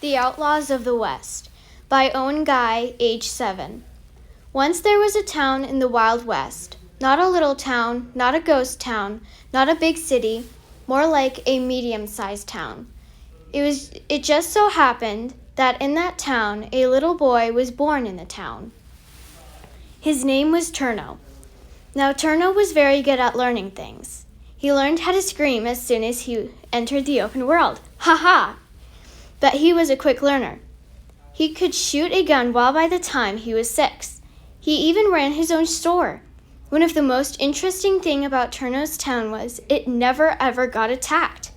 The Outlaws of the West by Owen Guy, age 7. Once there was a town in the Wild West. Not a little town, not a ghost town, not a big city, more like a medium-sized town. It just so happened that in that town a little boy was born in the town. His name was Turno. Now Turno was very good at learning things. He learned how to scream as soon as he entered the open world. Ha ha! But he was a quick learner. He could shoot a gun well by the time he was 6. He even ran his own store. One of the most interesting things about Turno's town was it never ever got attacked.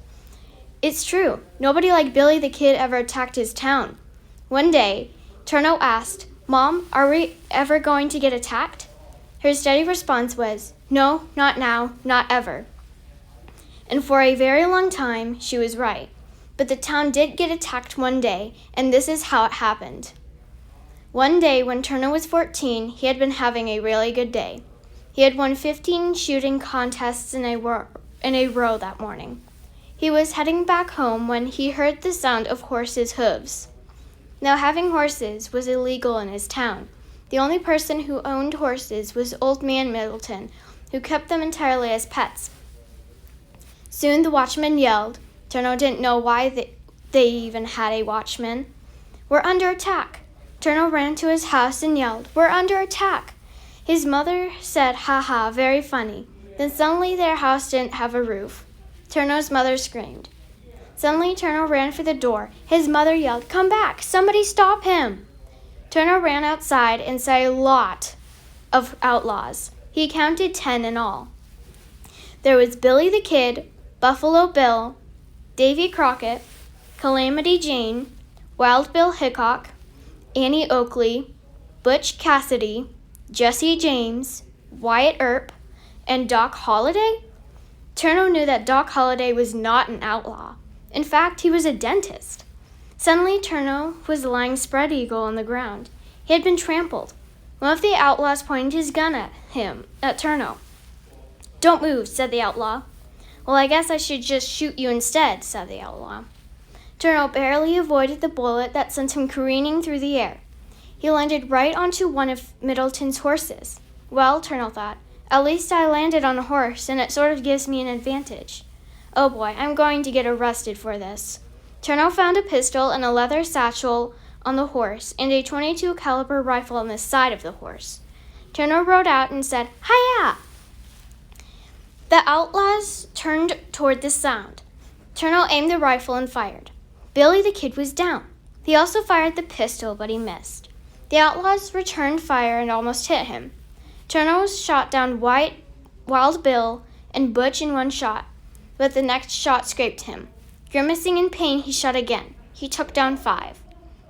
It's true, nobody like Billy the Kid ever attacked his town. One day, Turno asked, "Mom, are we ever going to get attacked?" Her steady response was, "No, not now, not ever." And for a very long time, she was right. But the town did get attacked one day, and this is how it happened. One day when Turno was 14, he had been having a really good day. He had won 15 shooting contests in a row that morning. He was heading back home when he heard the sound of horses' hooves. Now, having horses was illegal in his town. The only person who owned horses was Old Man Middleton, who kept them entirely as pets. Soon the watchman yelled. Turno didn't know why they even had a watchman. "We're under attack." Turno ran to his house and yelled, "We're under attack." His mother said, "Ha ha, very funny." Then suddenly their house didn't have a roof. Turno's mother screamed. Suddenly Turno ran for the door. His mother yelled, "Come back, somebody stop him." Turno ran outside and saw a lot of outlaws. He counted 10 in all. There was Billy the Kid, Buffalo Bill, Davy Crockett, Calamity Jane, Wild Bill Hickok, Annie Oakley, Butch Cassidy, Jesse James, Wyatt Earp, and Doc Holliday? Turno knew that Doc Holliday was not an outlaw. In fact, he was a dentist. Suddenly, Turno was lying spread eagle on the ground. He had been trampled. One of the outlaws pointed his gun at Turno. "Don't move," said the outlaw. "Well, I guess I should just shoot you instead," said the outlaw. Turno barely avoided the bullet that sent him careening through the air. He landed right onto one of Middleton's horses. Well, Turno thought, at least I landed on a horse, and it sort of gives me an advantage. Oh boy, I'm going to get arrested for this. Turno found a pistol and a leather satchel on the horse, and a .22 caliber rifle on the side of the horse. Turno rode out and said, "Hi-ya!" The outlaws turned toward the sound. Turno aimed the rifle and fired. Billy the Kid was down. He also fired the pistol, but he missed. The outlaws returned fire and almost hit him. Turno shot down Wild Bill and Butch in one shot, but the next shot scraped him. Grimacing in pain, he shot again. He took down 5.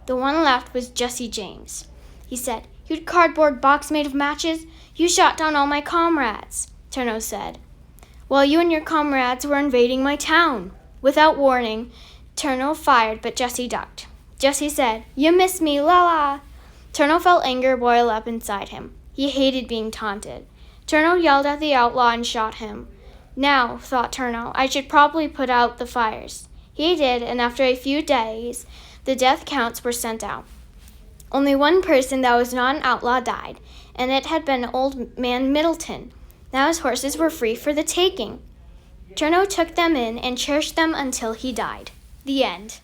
The one left was Jesse James. He said, "You cardboard box made of matches? You shot down all my comrades." Turno said, "Well, you and your comrades were invading my town." Without warning, Turno fired, but Jesse ducked. Jesse said, "You missed me, la-la." Turno felt anger boil up inside him. He hated being taunted. Turno yelled at the outlaw and shot him. Now, thought Turno, I should probably put out the fires. He did, and after a few days, the death counts were sent out. Only one person that was not an outlaw died, and it had been Old Man Middleton. Now his horses were free for the taking. Turno took them in and cherished them until he died. The end.